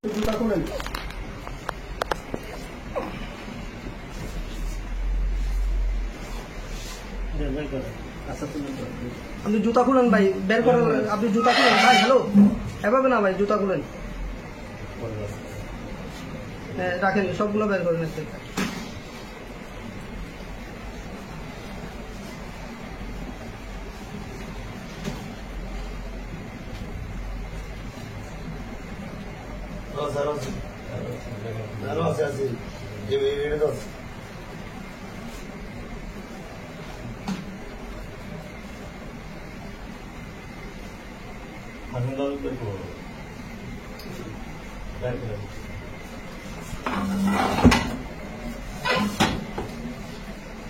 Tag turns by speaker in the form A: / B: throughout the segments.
A: জুতা খুলেন। আপনি জুতা খুলেন ভাই, বের করেন। আপনি জুতা খুলেন ভাই। হ্যালো, এভাবে না ভাই, জুতা খুলেন। হ্যাঁ রাখেন, সবগুলো বের করেন।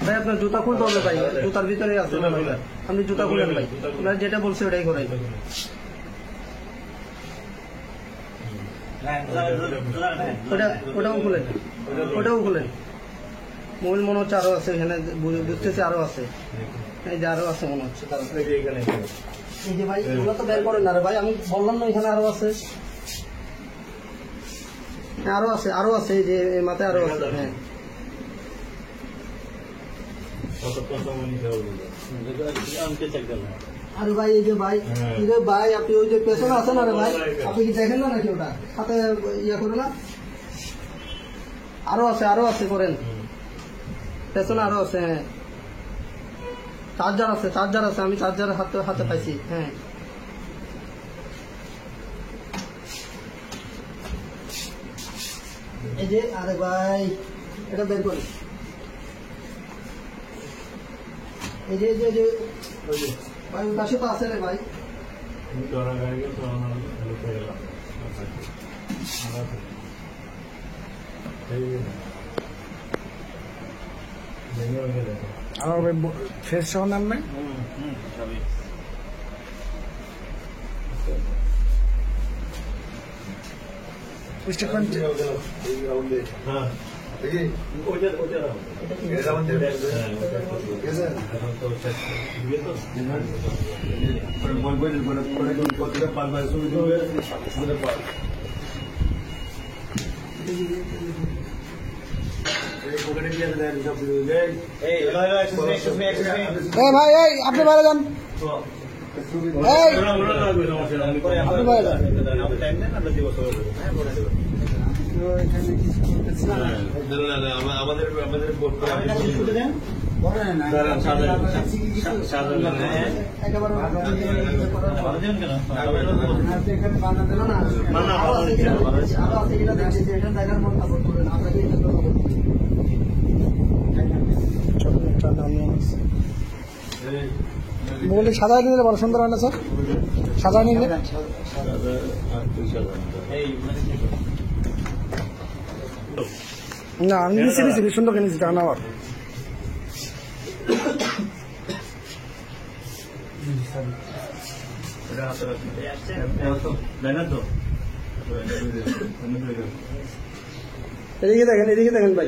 A: ভাই আপনার জুতা খুলতে হবে ভাই, জুতার ভিতরে আছে। আপনি জুতা খুলেন ভাই, আপনার যেটা বলছে ওটাই করাই। ওটাও খুলেন, ওটাও খুলেন। মোবাইল মনে হচ্ছে আরো আছে এখানে, বুঝতেছি আরো আছে। এই যে আরো আছে মনে হচ্ছে। এই যে ভাই এগুলো তো বের করেন না রে ভাই, আমি বললাম না এখানে আরো আছে। আরো আছে, আরো আছে, এই যে মাথায় আরো আছে। হ্যাঁ আরে ভাই এই যে ভাই, এই যে ভাই আপনি ওই যে পেছনে আছেন আরে ভাই, আপনি কি দেখেন না নাকি ওটা হাতে ইয়ে করে না? আরো আছে, আরো আছে করেন, পেছনে আরো আছে। হ্যাঁ চার্জার আছে, চার্জার আছে, আমি চার্জার হাতে হাতে পাইছি। হ্যাঁ এই যে, আরে ভাই এটা বের করি। এই যে যে যে ভাই পাশে তো আছে রে ভাই।
B: আমার ভাই ফেস সহ নাম নাই। স্টেটমেন্ট ভাই এই আপনি বাইরে যান, আপনি বাইরে যান। মোবাইলটি সাদা নিলে বড় সুন্দর হয় না স্যার? সাদা নিলে না, আমি নিচ্ছি সুন্দর কিনেছি টাকা নেওয়ার। এদিকে দেখেন, এদিকে দেখেন ভাই।